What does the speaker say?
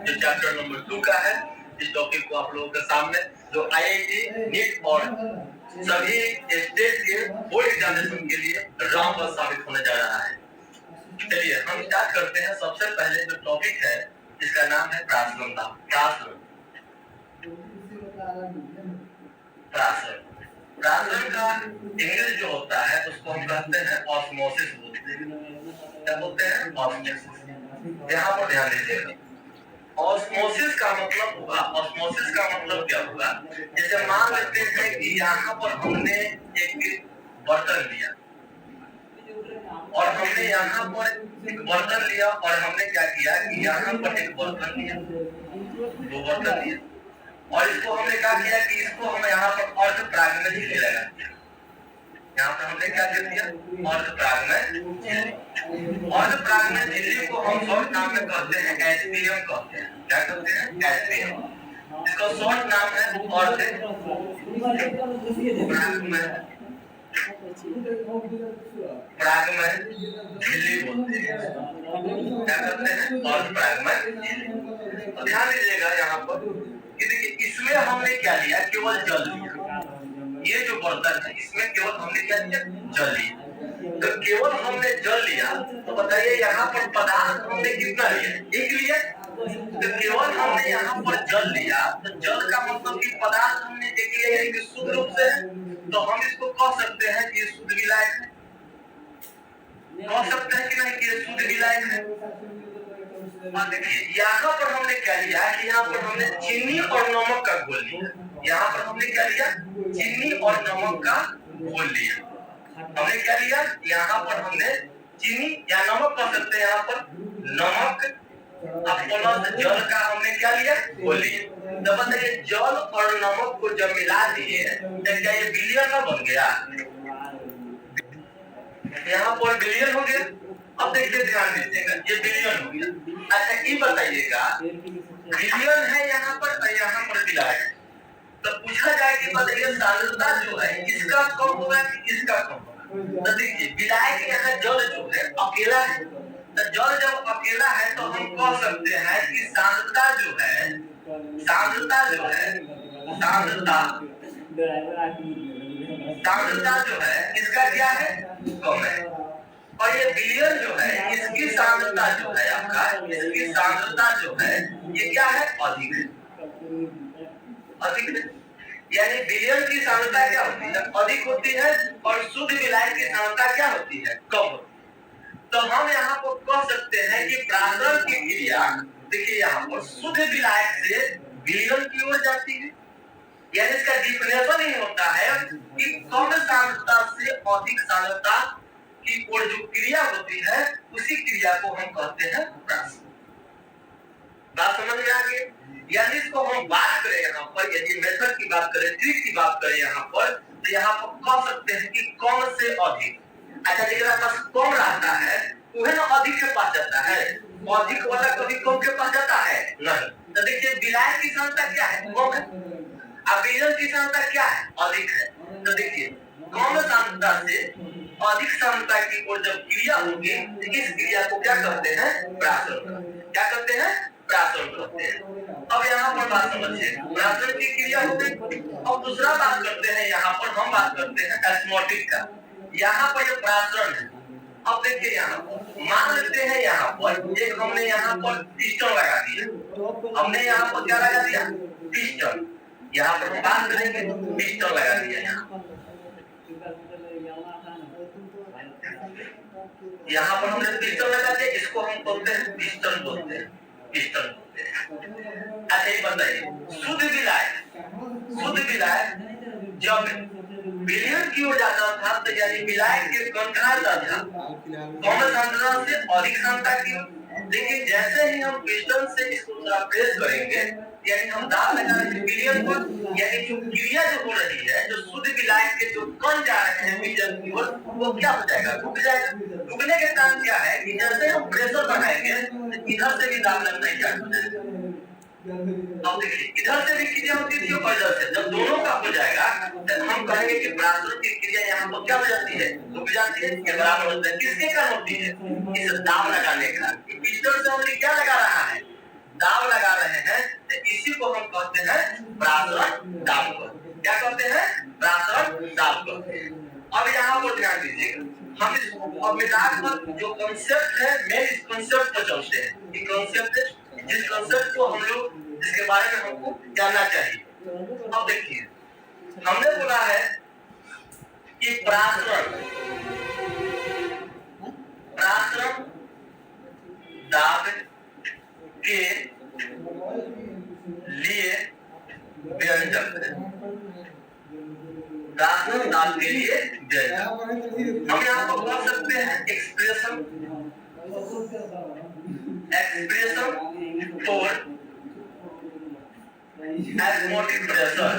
जो chapter number 2 का है। इस टॉपिक को आप लोगों के सामने जो आईआईटी नीट और सभी स्टेट के बोर्ड एग्जामिनेशन के लिए रामबाण साबित होने जा रहा है। चलिए हम स्टार्ट करते हैं। सबसे पहले जो टॉपिक है इसका नाम है प्रासरण। प्रासरण का इंग्लिश जो होता है उसको हम कहते हैं ऑस्मोसिस बोलते हैं। क्या बोलते हैं? ऑस्मोसिस। यहाँ पर ध्यान दीजिएगा, ऑस्मोसिस का मतलब होगा, ऑस्मोसिस का मतलब क्या होगा? जैसे मान लेते हैं कि यहाँ पर हमने एक बर्तन लिया और हमने यहाँ पर एक बर्तन लिया और हमने क्या किया कि यहाँ पर एक बर्तन लिया, दो बर्तन लिया और इसको हमने क्या किया कि इसको हम यहाँ पर अर्ध प्राग में झिल्ली लगा दिया। यहाँ पर हमने क्या कर दिया? अर्ध प्राग में झिल्ली। अर्ध प्राग में झिल्ली को हम शॉर्ट नाम में कहते हैं एसपीएम कहते हैं। क्या कहते हैं? एसपीएम। इसका शॉर्ट नाम है अर्ध प्राग में झिल्ली बोलते हैं। क्या कहते हैं? अर्ध प्राग में झिल्ली। तो ध्यान दीजिएगा यहाँ पर कि देखिए इसमें हमने क्या लिया? केवल जल लिया। ये जो बर्तन है इसमें केवल हमने क्या लिया? जल लिया। तो केवल हमने जल लिया तो बताइए यहाँ पर पदार्थ हमने कितना लिया? एक लिया। तो केवल हमने यहाँ पर जल लिया तो जल का मतलब कि पदार्थ हमने एक लिया, यानी कि शुद्ध रूप से है। तो हम इसको कह सकते हैं कि शुद्ध विलायक है। कह सकते हैं कि नहीं कि ये शुद्ध विलायक है। देखिए यहाँ पर हमने क्या लिया कि यहाँ पर हमने चीनी और नमक का घोल लिया। यहाँ पर हमने क्या लिया? चीनी और नमक का घोल लिया। हमने क्या लिया? यहाँ पर हमने चीनी या नमक कह सकते हैं, यहाँ पर नमक प्लस जल का हमने क्या लिया? घोल लिया। तो बताइए जल और नमक को जब मिला दिए तो क्या ये विलयन न बन गया? यहाँ पर विलयन हो गया। अब देखिए ध्यान दीजिएगा, ये विलयन हो गया। अच्छा ये बताइएगा विलयन है यहाँ पर विलायक है। तो पूछा जाए कि बताइए सांद्रता जो है इसका कम होगा कि किसका कम होगा? तो देखिए विलायक यहाँ जल जो है अकेला है। तो जल जब अकेला है तो हम कह सकते हैं कि सांद्रता जो है इसका क्या है? कम है। और ये विलयन जो है इसकी सांद्रता जो है आपका, इसकी सांद्रता जो है ये क्या है? अधिक है। अधिक है यानी विलयन की सांद्रता क्या होती है? अधिक होती है और शुद्ध विलायक की सांद्रता क्या होती है? कम होती है। तो हम यहाँ पर कह सकते हैं कि प्रासरण की क्रिया देखिए यहाँ पर शुद्ध विलायक से विलयन की ओर जाती है। यानी इसका डिफिनेशन ही होता है कि कम सांद्रता से अधिक सांद्रता की ओर जो क्रिया होती है उसी क्रिया को हम कहते हैं प्रासरण। बात समझ में आ गई? यानी इसको हम बात करें यहाँ पर, यदि मेथड की बात करें, ट्रिक की बात करें यहाँ पर, तो यहाँ पर कह सकते हैं कि कम से अधिक। अच्छा जिसका पास कम रहता है वह ना अधिक के पास जाता है, अधिक वाला कभी कम के पास जाता है नहीं। तो देखिए विलायक की सांद्रता क्या है? कम है। अब विलयन की सांद्रता क्या है? अधिक है। तो देखिए कम सांद्रता से अधिक सांद्रता की ओर जब क्रिया होगी तो इस क्रिया को क्या कहते हैं? प्रासरण। क्या कहते हैं? प्रासरण कहते हैं। अब यहाँ पर बात समझिए, प्रासरण की क्रिया हो गई। अब दूसरा बात करते हैं, यहाँ पर हम बात करते हैं ऑस्मोटिक का। यहाँ पर ये प्रासरण है। अब देखिए यहाँ पर मान लेते हैं यहाँ पर एक हमने यहाँ पर पिस्टन लगा दिया। हमने यहाँ पर क्या लगा दिया? पिस्टन। यहाँ पर हम बात करेंगे पिस्टन लगा दिया। यहाँ पर हमने पिस्टन लगा दिया, इसको हम बोलते हैं पिस्टन बोलते हैं। अच्छा ये बताइए शुद्ध विलायक जब विलयन की ओर जाता था तो यानी विलायक के कंट्रास्ट था कम सांद्रता से अधिक सांद्रता की। लेकिन जैसे ही हम पिस्टन से इसको प्रेस करेंगे यानी हम दाब लगा रहे हैं विलयन पर, यानी जो क्रिया जो हो रही है, जो शुद्ध विलायक के जो कण जा रहे हैं विलयन की ओर, वो क्या हो जाएगा? रुक जाएगा। रुकने के कारण क्या है कि जैसे हम प्रेशर बढ़ाएंगे तो इधर से भी दाब लगना स्टार्ट हो जाएगा। अब देखिए इधर से भी क्रिया होती थी और इधर से, जब दोनों का हो जाएगा तो हम कहेंगे कि प्रासरण की क्रिया यहाँ पर क्या हो जाती है? रुक जाती है। ये बराबर होता है किसके कारण होती है? इस दाब लगाने का। पिस्टन से हमने क्या लगा रहा है? दाब लगा कहते हैं? प्रासरण दाब कहते हैं। क्या कहते हैं? प्रासरण दाब कहते हैं। अब यहाँ पर ध्यान दीजिएगा, हम इस अब मिजाज पर जो कॉन्सेप्ट है, मेन इस कॉन्सेप्ट पर चलते हैं। ये कॉन्सेप्ट है, जिस कॉन्सेप्ट को हम लोग, जिसके बारे में हमको जानना चाहिए। अब देखिए, हमने बोला है कि प्रासरण दाब के लिए व्यंजक है। प्रासरण दाब के लिए व्यंजक हम यहाँ पर बोल सकते हैं एक्सप्रेशन फॉर osmotic pressure